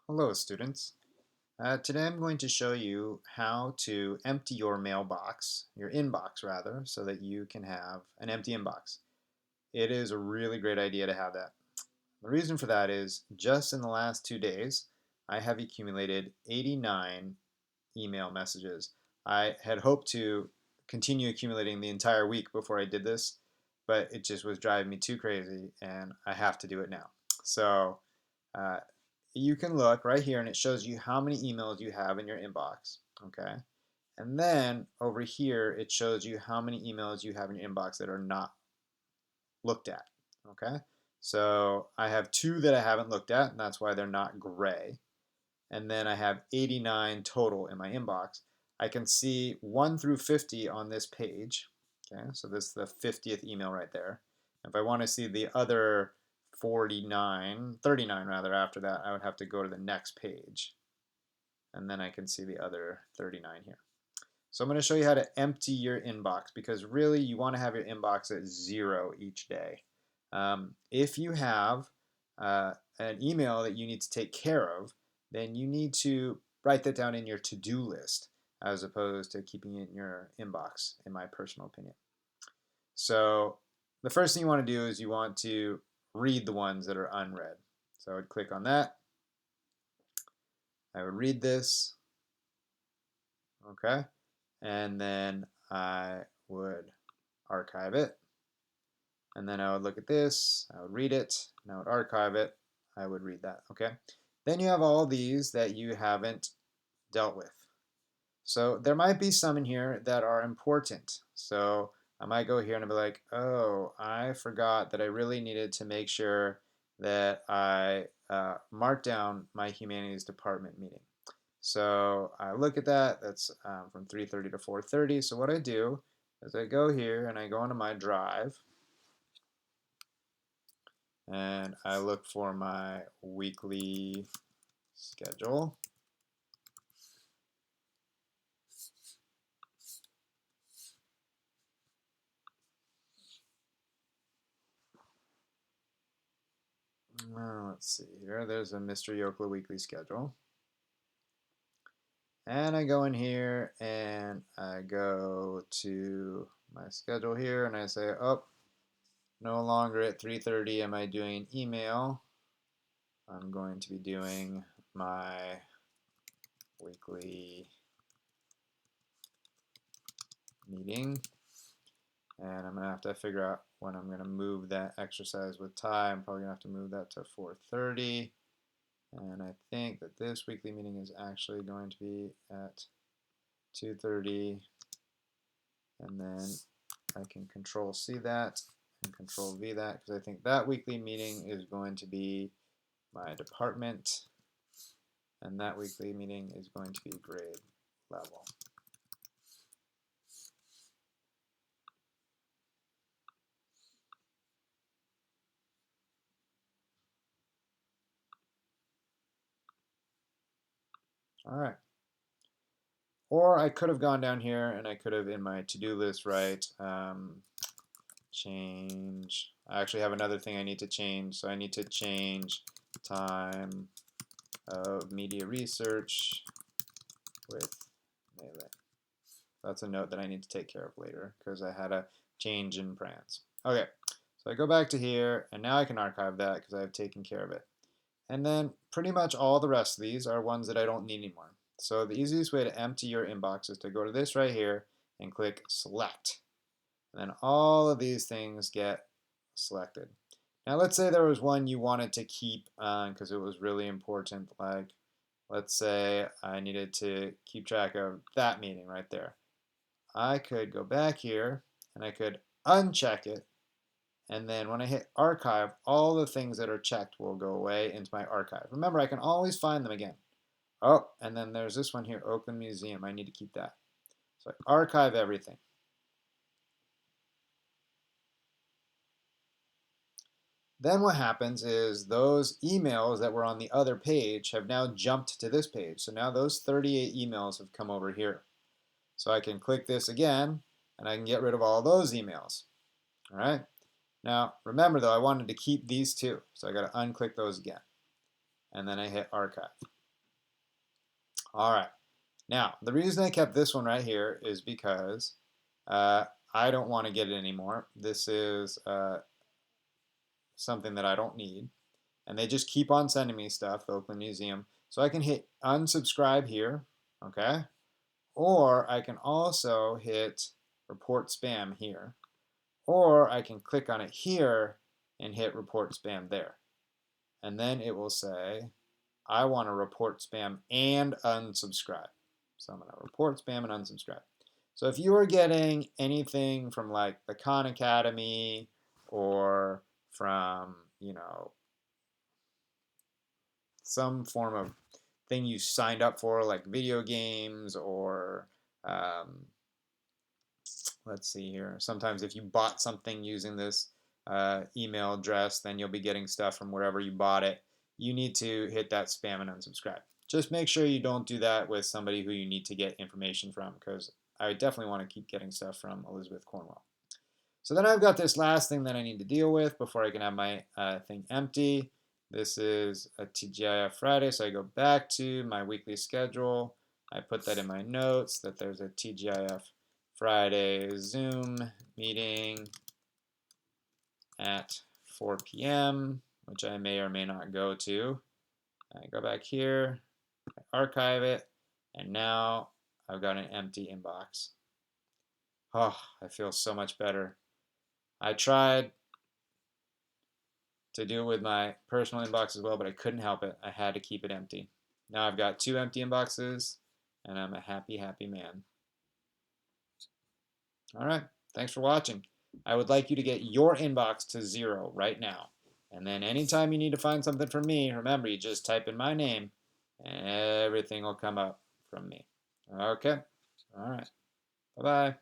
Hello students. Today I'm going to show you how to empty your mailbox, your inbox rather, so that you can have an empty inbox. It is a really great idea to have that. The reason for that is just in the last 2 days I have accumulated 89 email messages. I had hoped to continue accumulating the entire week before I did this, but it just was driving me too crazy and I have to do it now. So uh, you can look right here and it shows you how many emails you have in your inbox. Okay. And then over here, it shows you how many emails you have in your inbox that are not looked at. Okay. So I have 2 that I haven't looked at, and that's why they're not gray. And then I have 89 total in my inbox. I can see 1 through 50 on this page. Okay, so this is the 50th email right there. If I want to see the other 39 rather after that, I would have to go to the next page. And then I can see the other 39 here. So I'm going to show you how to empty your inbox because really you want to have your inbox at 0 each day. If you have an email that you need to take care of, then you need to write that down in your to-do list as opposed to keeping it in your inbox, in my personal opinion. So the first thing you want to do is you want to read the ones that are unread. So I would click on that. I would read this, okay, and then I would archive it. And then I would look at this, I would read it, and I would archive it, I would read that, okay? Then you have all these that you haven't dealt with. So there might be some in here that are important. So I might go here and I'll be like, oh, I forgot that I really needed to make sure that I mark down my humanities department meeting. So I look at that, that's from 3:30 to 4:30. So what I do is I go here and I go into my drive and I look for my weekly schedule. Let's see here. There's a Mr. Yokel weekly schedule. And I go in here and I go to my schedule here and I say, oh, no longer at 3:30 am I doing email. I'm going to be doing my weekly meeting. And I'm going to have to figure out when I'm going to move that exercise with Ty. I'm probably going to have to move that to 4:30. And I think that this weekly meeting is actually going to be at 2:30. And then I can Control C that and Control V that because I think that weekly meeting is going to be my department. And that weekly meeting is going to be grade level. All right. Or I could have gone down here and I could have in my to-do list write change. I actually have another thing I need to change. So I need to change time of media research with melee. That's a note that I need to take care of later because I had a change in plans. Okay, so I go back to here and now I can archive that because I've taken care of it. And then pretty much all the rest of these are ones that I don't need anymore. So the easiest way to empty your inbox is to go to this right here and click select. And then all of these things get selected. Now let's say there was one you wanted to keep because it was really important, like let's say I needed to keep track of that meeting right there. I could go back here and I could uncheck it, and then when I hit archive, all the things that are checked will go away into my archive. Remember, I can always find them again. Oh, and then there's this one here, Oakland Museum. I need to keep that. So I archive everything. Then what happens is those emails that were on the other page have now jumped to this page. So now those 38 emails have come over here. So I can click this again and I can get rid of all those emails. All right. Now remember though, I wanted to keep these two. So I got to unclick those again. And then I hit archive. All right. Now, the reason I kept this one right here is because I don't want to get it anymore. This is something that I don't need. And they just keep on sending me stuff, the Oakland Museum. So I can hit unsubscribe here, okay? Or I can also hit report spam here. Or I can click on it here and hit report spam there. And then it will say, I want to report spam and unsubscribe. So I'm going to report spam and unsubscribe. So if you are getting anything from like the Khan Academy or from, some form of thing you signed up for, like video games or let's see here. Sometimes if you bought something using this email address, then you'll be getting stuff from wherever you bought it. You need to hit that spam and unsubscribe. Just make sure you don't do that with somebody who you need to get information from, because I definitely want to keep getting stuff from Elizabeth Cornwell. So then I've got this last thing that I need to deal with before I can have my thing empty. This is a TGIF Friday, so I go back to my weekly schedule. I put that in my notes that there's a TGIF Friday Zoom meeting at 4 p.m., which I may or may not go to. I go back here, I archive it, and now I've got an empty inbox. Oh, I feel so much better. I tried to do it with my personal inbox as well, but I couldn't help it. I had to keep it empty. Now I've got 2 empty inboxes, and I'm a happy, happy man. All right, thanks for watching. I would like you to get your inbox to 0 right now. And then anytime you need to find something from me, remember, you just type in my name, and everything will come up from me. Okay? All right. Bye-bye.